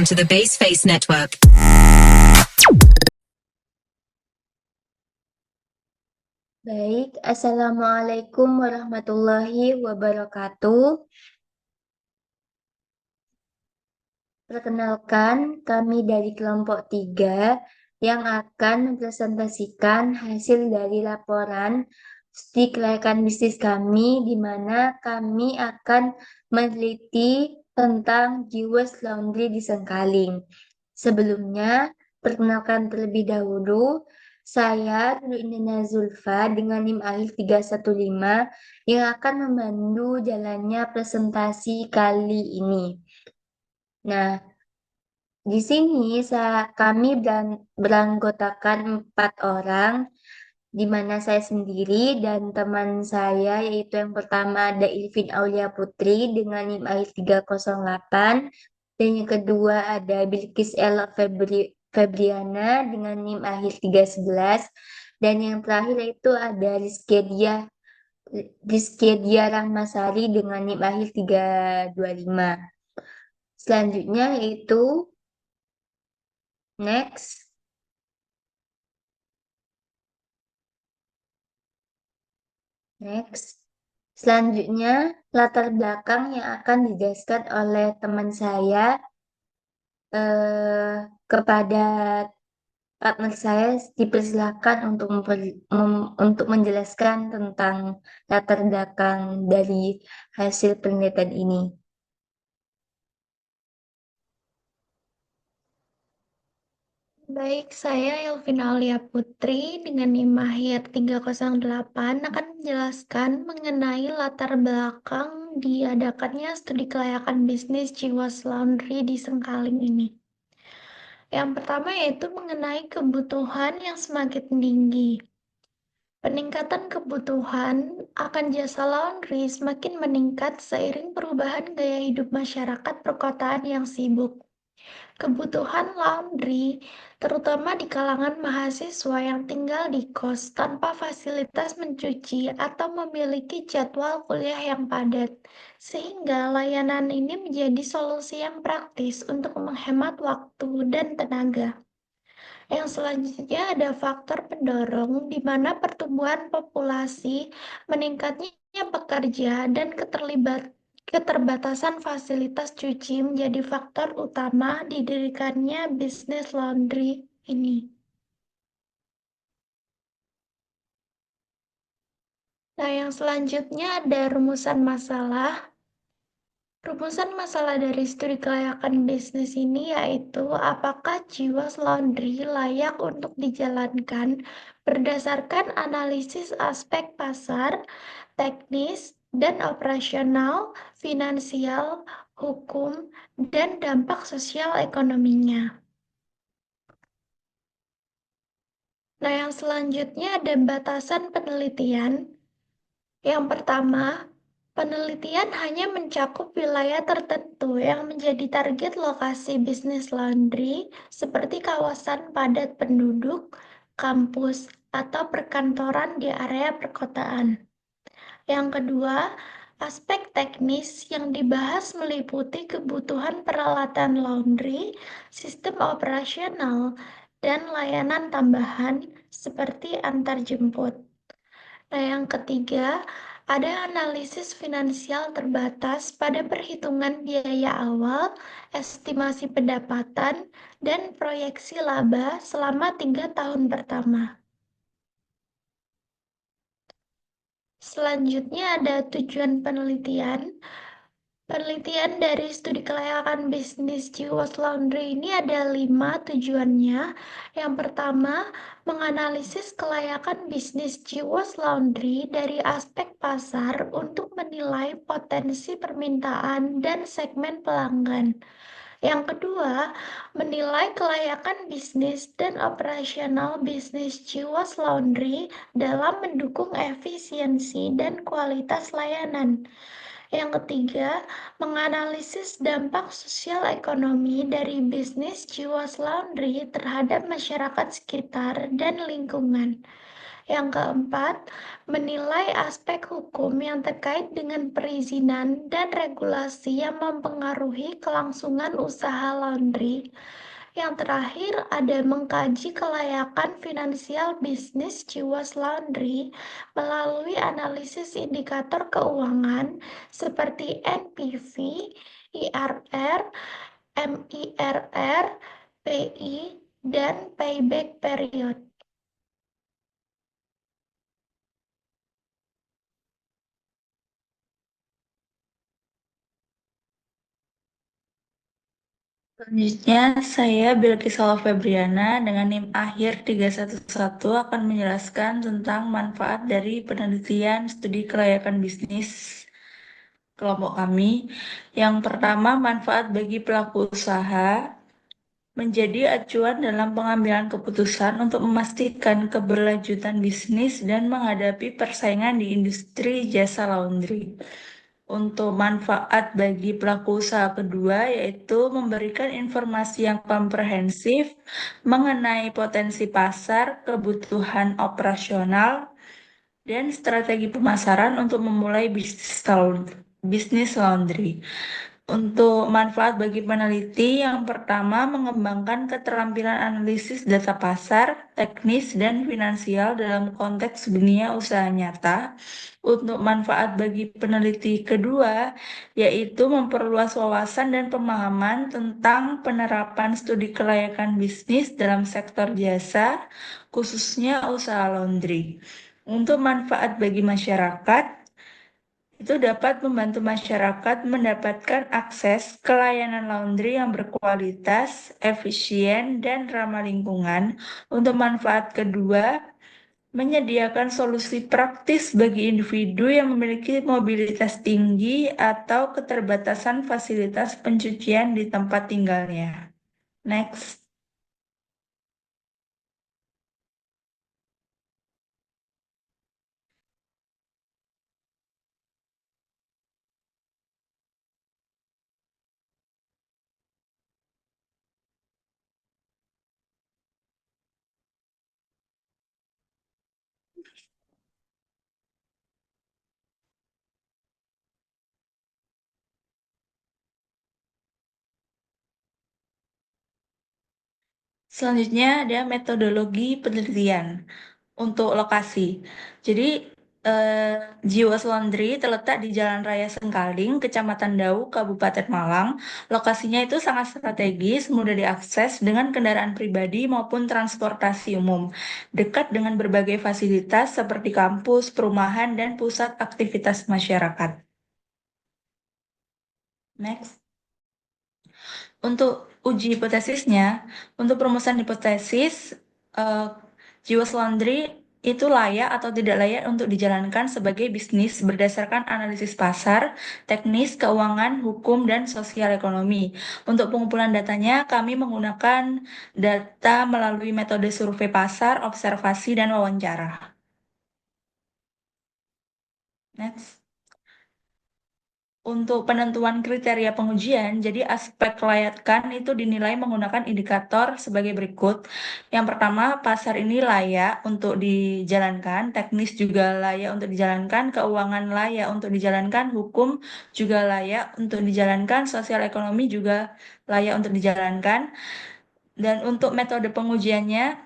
Welcome to the Baseface Network. Baik, Assalamualaikum warahmatullahi wabarakatuh. Perkenalkan, kami dari kelompok 3 yang akan mempresentasikan hasil dari laporan studi kelayakan bisnis kami, di mana kami akan meneliti tentang Jiwas Laundry di Sengkaling. Sebelumnya, perkenalkan terlebih dahulu, saya Nurul Indana Zulfa dengan NIM akhir 315 yang akan memandu jalannya presentasi kali ini. Nah, di sini kami beranggotakan 4 orang, di mana saya sendiri dan teman saya, yaitu yang pertama ada Ilvin Aulia Putri dengan NIM akhir 308, dan yang kedua ada Bilkis Ella Febriana dengan NIM akhir 311, dan yang terakhir itu ada Rizky Rahmasari dengan NIM akhir 325. Selanjutnya yaitu next. Selanjutnya, latar belakang yang akan dijelaskan oleh teman saya kepada partner saya dipersilakan untuk menjelaskan tentang latar belakang dari hasil penelitian ini. Baik, saya Elvin Aulia Putri dengan NIM akhir 308 akan menjelaskan mengenai latar belakang diadakannya studi kelayakan bisnis Jiwas Laundry di Sengkaling ini. Yang pertama yaitu mengenai kebutuhan yang semakin tinggi. Peningkatan kebutuhan akan jasa laundry semakin meningkat seiring perubahan gaya hidup masyarakat perkotaan yang sibuk. Kebutuhan laundry, terutama di kalangan mahasiswa yang tinggal di kos tanpa fasilitas mencuci atau memiliki jadwal kuliah yang padat, sehingga layanan ini menjadi solusi yang praktis untuk menghemat waktu dan tenaga. Yang selanjutnya ada faktor pendorong di mana pertumbuhan populasi, meningkatnya pekerja, dan keterbatasan fasilitas cuci menjadi faktor utama didirikannya bisnis laundry ini. Nah, yang selanjutnya ada rumusan masalah. Rumusan masalah dari studi kelayakan bisnis ini yaitu apakah Jiwas Laundry layak untuk dijalankan berdasarkan analisis aspek pasar, teknis, dan operasional, finansial, hukum, dan dampak sosial ekonominya. Nah, yang selanjutnya ada batasan penelitian. Yang pertama, penelitian hanya mencakup wilayah tertentu yang menjadi target lokasi bisnis laundry seperti kawasan padat penduduk, kampus, atau perkantoran di area perkotaan. Yang kedua, aspek teknis yang dibahas meliputi kebutuhan peralatan laundry, sistem operasional, dan layanan tambahan seperti antarjemput. Nah, yang ketiga, ada analisis finansial terbatas pada perhitungan biaya awal, estimasi pendapatan, dan proyeksi laba selama 3 tahun pertama. Selanjutnya ada tujuan penelitian. Penelitian dari studi kelayakan bisnis Jiwas Laundry ini ada 5 tujuannya. Yang pertama, menganalisis kelayakan bisnis Jiwas Laundry dari aspek pasar untuk menilai potensi permintaan dan segmen pelanggan. Yang kedua, menilai kelayakan bisnis dan operasional bisnis Jiwas Laundry dalam mendukung efisiensi dan kualitas layanan. Yang ketiga, menganalisis dampak sosial ekonomi dari bisnis Jiwas Laundry terhadap masyarakat sekitar dan lingkungan. Yang keempat, menilai aspek hukum yang terkait dengan perizinan dan regulasi yang mempengaruhi kelangsungan usaha laundry. Yang terakhir, ada mengkaji kelayakan finansial bisnis Jiwaslaundry melalui analisis indikator keuangan seperti NPV, IRR, MIRR, PI, dan payback period. Selanjutnya, saya Bilkisala Febriana dengan NIM akhir 311 akan menjelaskan tentang manfaat dari penelitian studi kelayakan bisnis kelompok kami. Yang pertama, manfaat bagi pelaku usaha menjadi acuan dalam pengambilan keputusan untuk memastikan keberlanjutan bisnis dan menghadapi persaingan di industri jasa laundry. Untuk manfaat bagi pelaku usaha kedua, yaitu memberikan informasi yang komprehensif mengenai potensi pasar, kebutuhan operasional, dan strategi pemasaran untuk memulai bisnis laundry. Untuk manfaat bagi peneliti, yang pertama mengembangkan keterampilan analisis data pasar, teknis, dan finansial dalam konteks dunia usaha nyata. Untuk manfaat bagi peneliti kedua, yaitu memperluas wawasan dan pemahaman tentang penerapan studi kelayakan bisnis dalam sektor jasa, khususnya usaha laundry. Untuk manfaat bagi masyarakat, itu dapat membantu masyarakat mendapatkan akses ke layanan laundry yang berkualitas, efisien, dan ramah lingkungan. Untuk manfaat kedua, menyediakan solusi praktis bagi individu yang memiliki mobilitas tinggi atau keterbatasan fasilitas pencucian di tempat tinggalnya. Next. Selanjutnya ada metodologi penelitian untuk lokasi. Jadi eh, Jiwas Laundry terletak di Jalan Raya Sengkaling, Kecamatan Dau, Kabupaten Malang. Lokasinya itu sangat strategis, mudah diakses dengan kendaraan pribadi maupun transportasi umum. Dekat dengan berbagai fasilitas seperti kampus, perumahan, dan pusat aktivitas masyarakat. Next. Untuk uji hipotesisnya, untuk perumusan hipotesis, eh, Jiwas Laundry itu layak atau tidak layak untuk dijalankan sebagai bisnis berdasarkan analisis pasar, teknis, keuangan, hukum, dan sosial ekonomi. Untuk pengumpulan datanya, kami menggunakan data melalui metode survei pasar, observasi, dan wawancara. Next. Untuk penentuan kriteria pengujian, jadi aspek kelayakan itu dinilai menggunakan indikator sebagai berikut. Yang pertama, pasar ini layak untuk dijalankan, teknis juga layak untuk dijalankan, keuangan layak untuk dijalankan, hukum juga layak untuk dijalankan, sosial ekonomi juga layak untuk dijalankan. Dan untuk metode pengujiannya,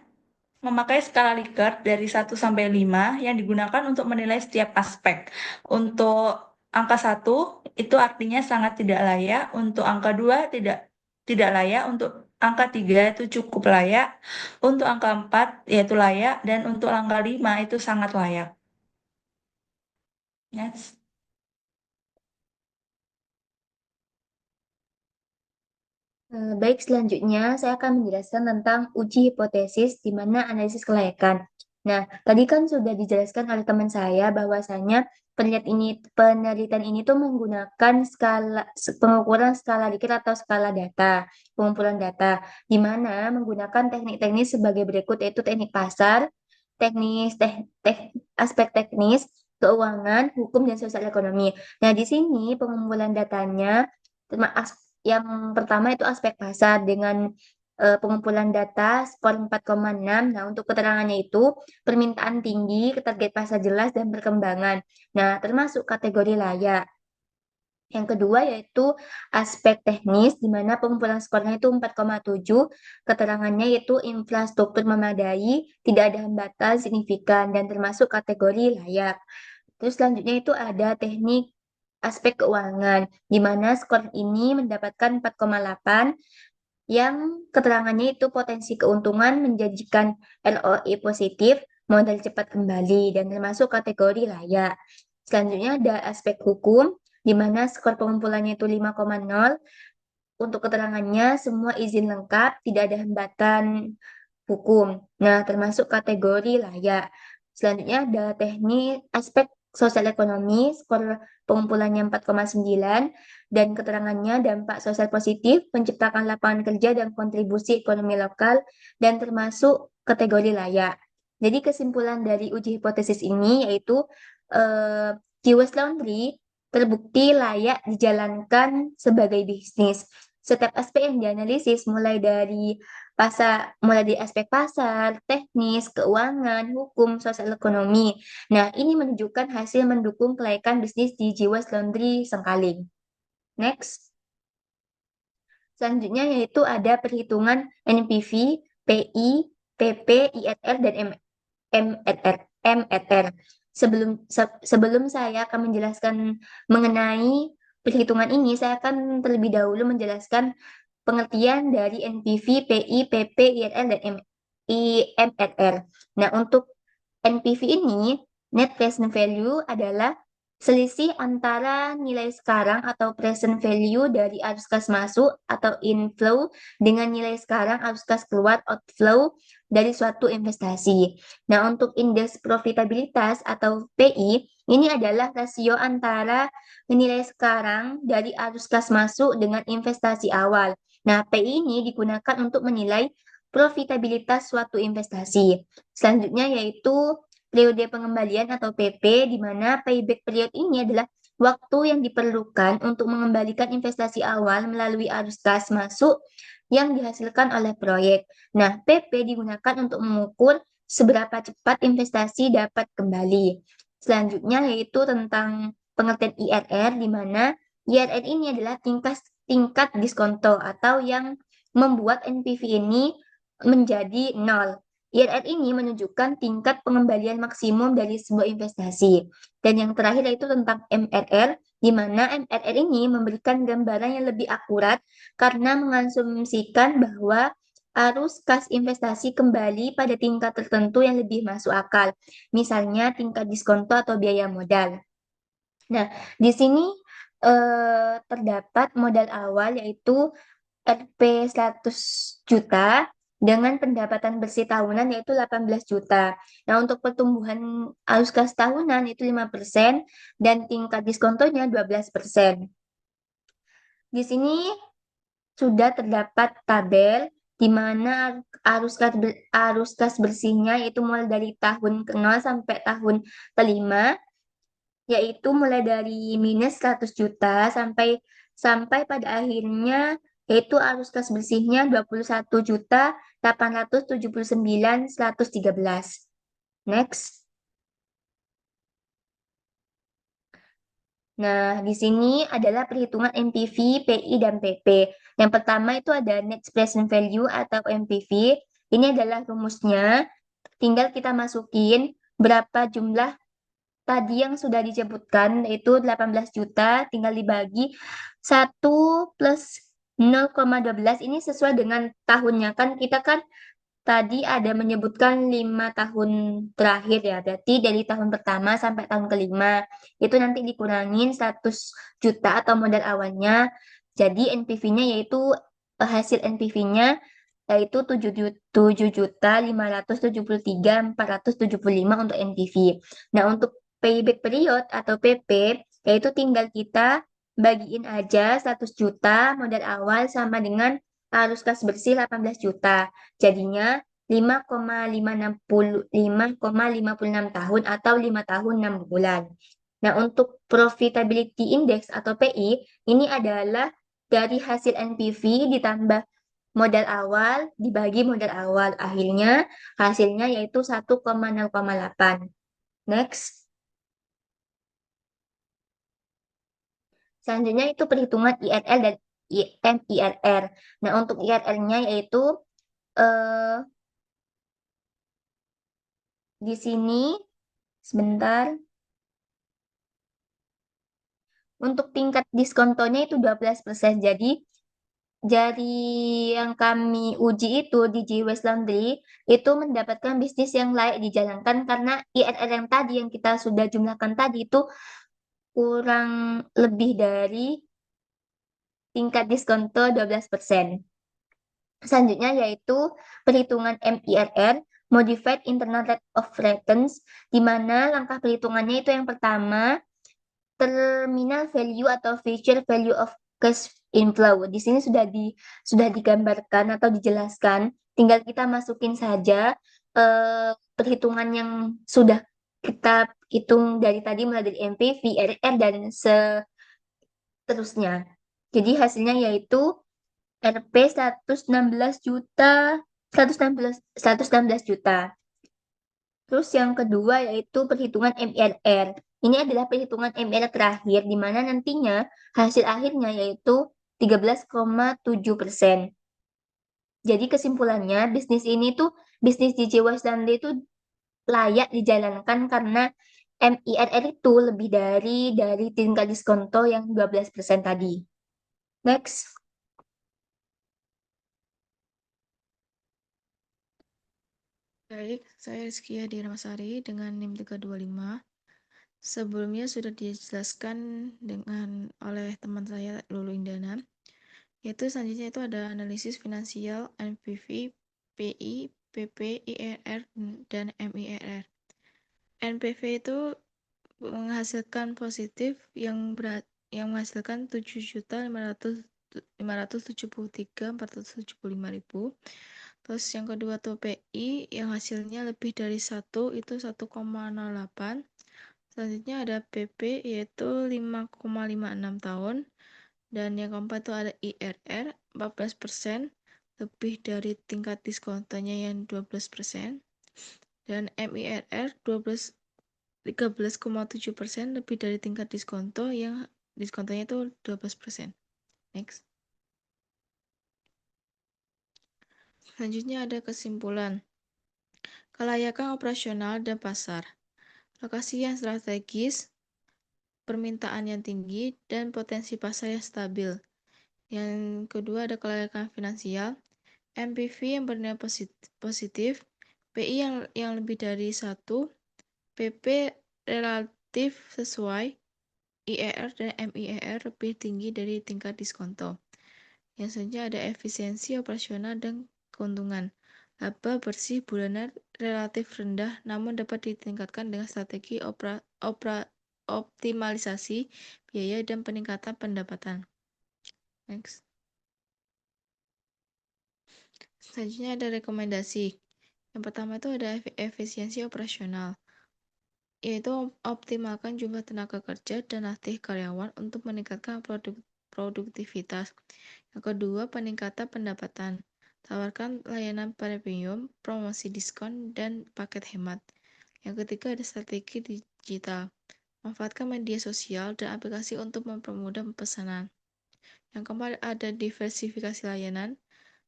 memakai skala Likert dari 1 sampai 5 yang digunakan untuk menilai setiap aspek. Untuk angka 1 itu artinya sangat tidak layak, untuk angka 2 tidak layak, untuk angka 3 itu cukup layak, untuk angka 4 yaitu layak, dan untuk angka 5 itu sangat layak. Next. Baik, selanjutnya saya akan menjelaskan tentang uji hipotesis di mana analisis kelayakan. Nah, tadi kan sudah dijelaskan oleh teman saya bahwasanya penelitian ini tuh menggunakan pengukuran skala Likert atau skala data, pengumpulan data, di mana menggunakan teknik-teknik sebagai berikut, yaitu teknik pasar, aspek teknis, keuangan, hukum, dan sosial ekonomi. Nah, di sini pengumpulan datanya yang pertama itu aspek pasar dengan pengumpulan data skor 4,6. Nah, untuk keterangannya itu permintaan tinggi, target pasar jelas, dan perkembangan. Nah, termasuk kategori layak. Yang kedua yaitu aspek teknis, di mana pengumpulan skornya itu 4,7, keterangannya yaitu infrastruktur memadai, tidak ada hambatan signifikan, dan termasuk kategori layak. Terus selanjutnya itu ada teknik aspek keuangan, di mana skor ini mendapatkan 4,8, yang keterangannya itu potensi keuntungan menjanjikan ROE positif, modal cepat kembali, dan termasuk kategori layak. Selanjutnya ada aspek hukum, di mana skor pengumpulannya itu 5,0. Untuk keterangannya, semua izin lengkap, tidak ada hambatan hukum. Nah, termasuk kategori layak. Selanjutnya ada teknik aspek sosial ekonomi, skor pengumpulannya 4,9, dan keterangannya dampak sosial positif, menciptakan lapangan kerja dan kontribusi ekonomi lokal, dan termasuk kategori layak. Jadi kesimpulan dari uji hipotesis ini yaitu Jiwas Laundry terbukti layak dijalankan sebagai bisnis. Setiap aspek yang dianalisis mulai dari aspek pasar, teknis, keuangan, hukum, sosial ekonomi. Nah, ini menunjukkan hasil mendukung kelaikan bisnis di Jiwas Laundry Sengkaling. Next. Selanjutnya yaitu ada perhitungan NPV, PI, PP, IRR, dan MRR. Sebelum saya akan menjelaskan mengenai perhitungan ini, saya akan terlebih dahulu menjelaskan pengertian dari NPV, PI, PP, IRR, dan IMRR. Nah, untuk NPV ini, Net Present Value, adalah selisih antara nilai sekarang atau present value dari arus kas masuk atau inflow dengan nilai sekarang arus kas keluar outflow dari suatu investasi. Nah, untuk indeks profitabilitas atau PI, ini adalah rasio antara nilai sekarang dari arus kas masuk dengan investasi awal. Nah, PI ini digunakan untuk menilai profitabilitas suatu investasi. Selanjutnya yaitu periode pengembalian atau PP, di mana payback period ini adalah waktu yang diperlukan untuk mengembalikan investasi awal melalui arus kas masuk yang dihasilkan oleh proyek. Nah, PP digunakan untuk mengukur seberapa cepat investasi dapat kembali. Selanjutnya yaitu tentang pengertian IRR, di mana IRR ini adalah tingkat diskonto atau yang membuat NPV ini menjadi nol. IRR ini menunjukkan tingkat pengembalian maksimum dari sebuah investasi. Dan yang terakhir yaitu tentang MRR, di mana MRR ini memberikan gambaran yang lebih akurat karena mengasumsikan bahwa arus kas investasi kembali pada tingkat tertentu yang lebih masuk akal. Misalnya tingkat diskonto atau biaya modal. Nah, di sini terdapat modal awal yaitu Rp 100 juta dengan pendapatan bersih tahunan yaitu 18 juta. Nah, untuk pertumbuhan arus kas tahunan itu 5% dan tingkat diskontonya 12%. Di sini sudah terdapat tabel di mana arus kas bersihnya itu mulai dari tahun ke-0 sampai tahun ke-5, yaitu mulai dari minus 100 juta sampai pada akhirnya yaitu arus kas bersihnya 21.879.113. Next. Nah, di sini adalah perhitungan NPV, PI, dan PP. Yang pertama itu ada Net Present Value atau NPV. Ini adalah rumusnya. Tinggal kita masukin berapa jumlah tadi yang sudah disebutkan, yaitu 18 juta, tinggal dibagi 1 plus 0,12, ini sesuai dengan tahunnya. Kan kita kan tadi ada menyebutkan 5 tahun terakhir ya, berarti dari tahun pertama sampai tahun kelima, itu nanti dikurangin 100 juta atau modal awalnya, jadi NPV-nya yaitu hasil NPV-nya yaitu 7.573.475 untuk NPV. Nah, untuk payback period atau PP, yaitu tinggal kita bagiin aja 100 juta modal awal sama dengan arus kas bersih 18 juta. Jadinya 5,56 tahun atau 5 tahun 6 bulan. Nah, untuk profitability index atau PI, ini adalah dari hasil NPV ditambah modal awal dibagi modal awal. Akhirnya hasilnya yaitu 1,0,8. Next. Selanjutnya itu perhitungan IRL dan MIRR. Nah, untuk IRR-nya yaitu eh, di sini sebentar. Untuk tingkat diskontonya itu 12%. Jadi yang kami uji itu di West Laundry itu mendapatkan bisnis yang layak dijalankan karena IRR yang tadi yang kita sudah jumlahkan tadi itu kurang lebih dari tingkat diskonto 12%. Selanjutnya yaitu perhitungan MIRR, Modified Internal Rate of Returns, di mana langkah perhitungannya itu yang pertama, terminal value atau future value of cash inflow. Di sini sudah digambarkan atau dijelaskan. Tinggal kita masukin saja perhitungan yang sudah kita hitung dari tadi mulai dari NPV, RR dan seterusnya. Jadi hasilnya yaitu RP 116 juta, 116 juta. Terus yang kedua yaitu perhitungan MIRR. Ini adalah perhitungan MIRR terakhir, di mana nantinya hasil akhirnya yaitu 13,7%. Jadi kesimpulannya, bisnis DJ Waslandi itu layak dijalankan karena MIRR itu lebih dari tingkat diskonto yang 12% tadi. Next. Baik, saya Rizky Hadi Ramasari dengan NIM 325. Sebelumnya sudah dijelaskan oleh teman saya Lulu Indana. Yaitu selanjutnya itu ada analisis finansial, NPV, PI, PP, IRR, dan MIRR. NPV itu menghasilkan positif yang menghasilkan 7.573.475.000. Terus yang kedua tuh PI yang hasilnya lebih dari 1 itu 1,08. Selanjutnya ada PP yaitu 5,56 tahun. Dan yang keempat itu ada IRR 14%, lebih dari tingkat diskontonya yang 12%. Dan MIRR 13,7%, lebih dari tingkat diskonto yang diskontonya itu 12%. Next. Selanjutnya ada kesimpulan. Kelayakan operasional dan pasar. Lokasi yang strategis, permintaan yang tinggi, dan potensi pasar yang stabil. Yang kedua ada kelayakan finansial, NPV yang bernilai positif, PI yang lebih dari 1, PP relatif sesuai, IRR dan MIRR lebih tinggi dari tingkat diskonto. Yang selanjutnya ada efisiensi operasional dan keuntungan. Laba bersih bulanan relatif rendah namun dapat ditingkatkan dengan strategi optimalisasi biaya dan peningkatan pendapatan. Next. Selanjutnya ada rekomendasi. Yang pertama itu ada efisiensi operasional, yaitu optimalkan jumlah tenaga kerja dan latih karyawan untuk meningkatkan produktivitas. Yang kedua, peningkatan pendapatan. Tawarkan layanan premium, promosi diskon, dan paket hemat. Yang ketiga ada strategi digital. Manfaatkan media sosial dan aplikasi untuk mempermudah pesanan. Yang keempat ada diversifikasi layanan.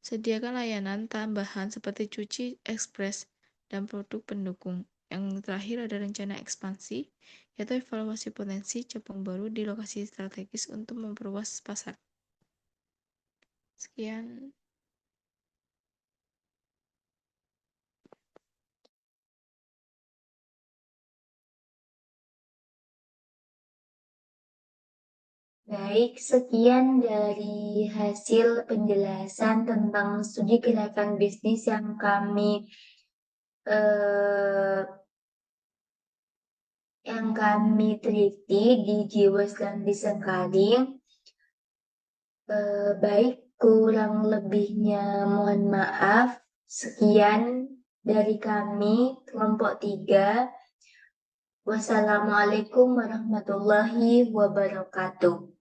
Sediakan layanan tambahan seperti cuci ekspres dan produk pendukung. Yang terakhir ada rencana ekspansi, yaitu evaluasi potensi cabang baru di lokasi strategis untuk memperluas pasar. Sekian. Baik, sekian dari hasil penjelasan tentang studi gerakan bisnis eh, yang kami teliti di Jiwasraya di Sengkaring. Baik, kurang lebihnya mohon maaf. Sekian dari kami, kelompok 3. Wassalamualaikum warahmatullahi wabarakatuh.